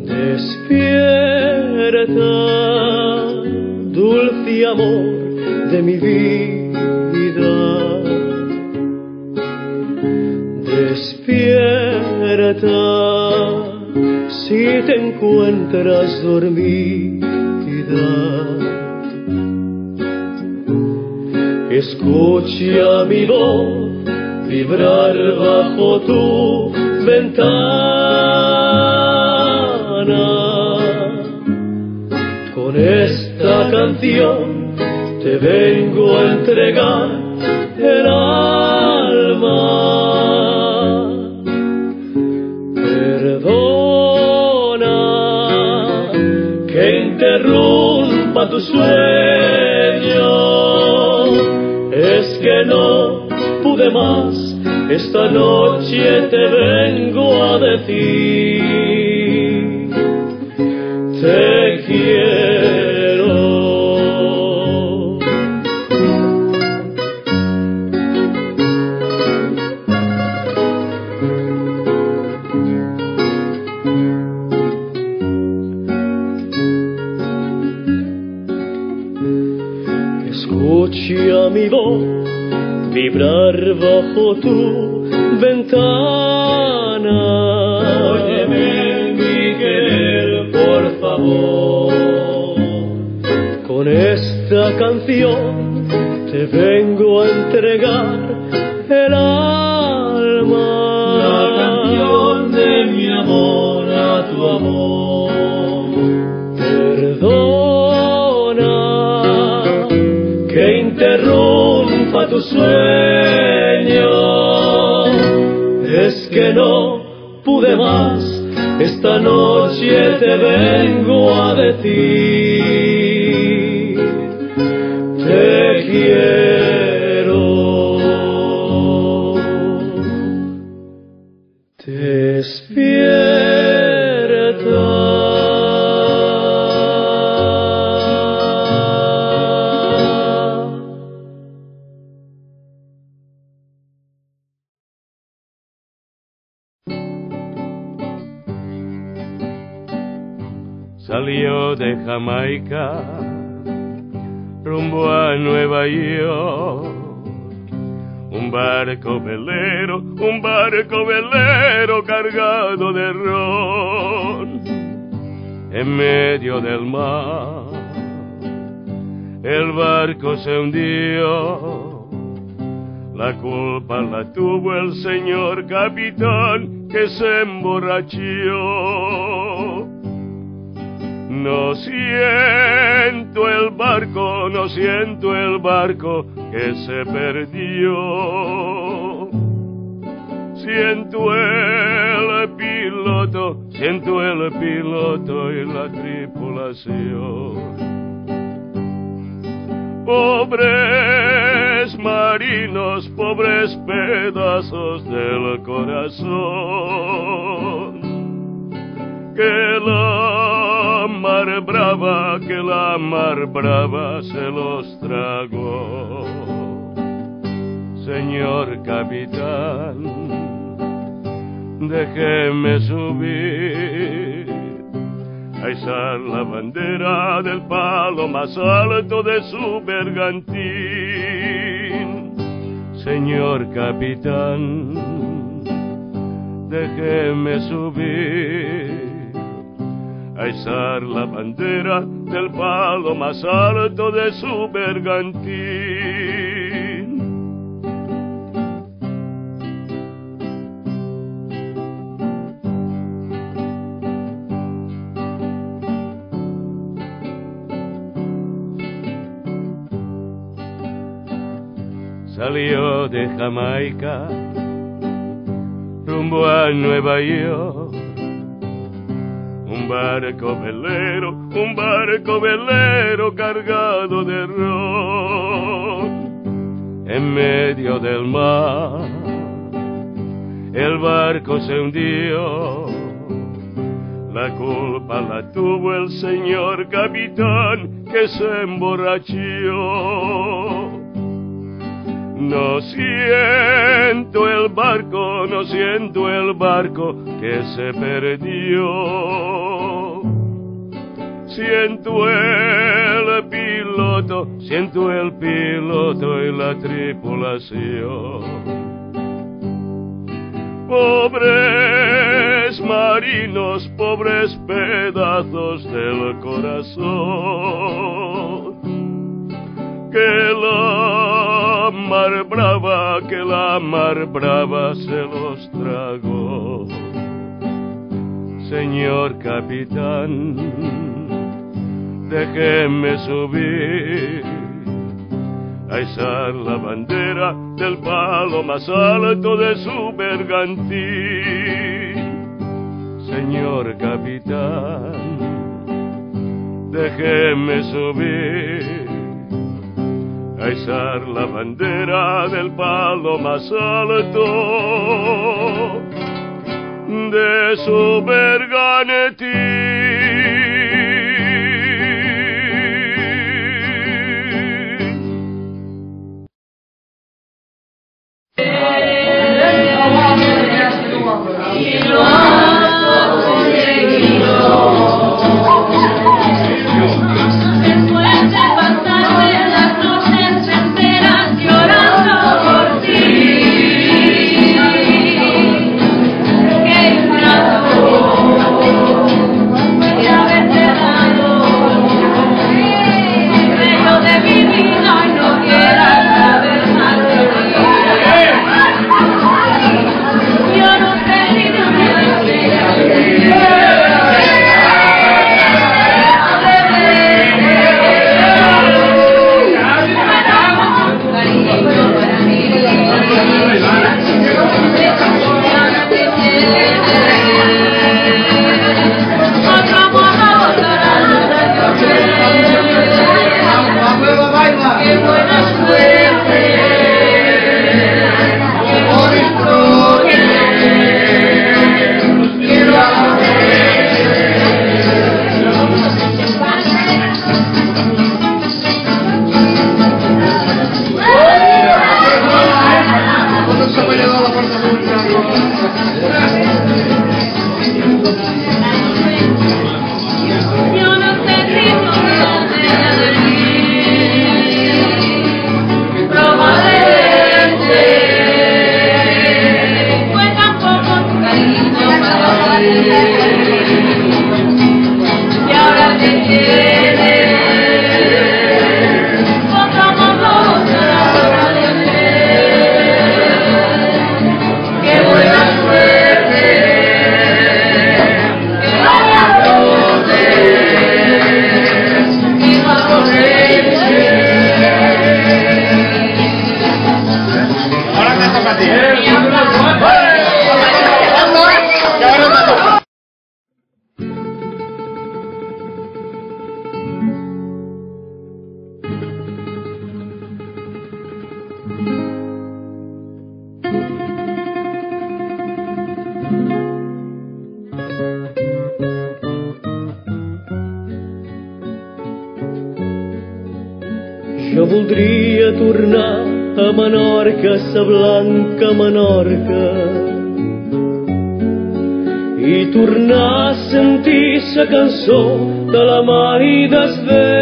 Despierta, dulce amor de mi vida. Despierta, si te encuentras dormida. Escucha mi voz vibrar bajo tu ventana. Con esta canción te vengo a entregar el alma. Perdona que interrumpa tu sueño, es que no pude más. Esta noche te vengo a decir, te quiero. Escucha mi voz vibrar bajo tu ventana. Óyeme, mi querer, por favor. Con esta canción te vengo a entregar el alma. La canción de mi amor a tu amor. Perdona que interrumpa tu sueño, es que no pude más. Esta noche te vengo a decir, te quiero. Despierta. Salió de Jamaica rumbo a Nueva York, un barco velero cargado de ron. En medio del mar el barco se hundió, la culpa la tuvo el señor capitán que se emborrachó. No siento el barco que se perdió. Siento el piloto y la tripulación. Pobres marinos, pobres pedazos del corazón. Que la mar brava se los tragó. Señor capitán, déjeme subir a izar la bandera del palo más alto de su bergantín. Señor capitán, déjeme subir a izar la bandera del palo más alto de su bergantín. Salió de Jamaica rumbo a Nueva York, un barco velero cargado de ron. En medio del mar el barco se hundió, la culpa la tuvo el señor capitán que se emborrachó. No siento el barco que se perdió. siento el piloto y la tripulación. Pobres marinos, pobres pedazos del corazón, que la mar brava se los tragó. Señor capitán, déjeme subir a izar la bandera del palo más alto de su bergantín. Señor capitán, déjeme subir a izar la bandera del palo más alto de su bergantín. Jo voldria tornar a Menorca, sa blanca Menorca, i tornar a sentir sa cançó de la mar i des vent.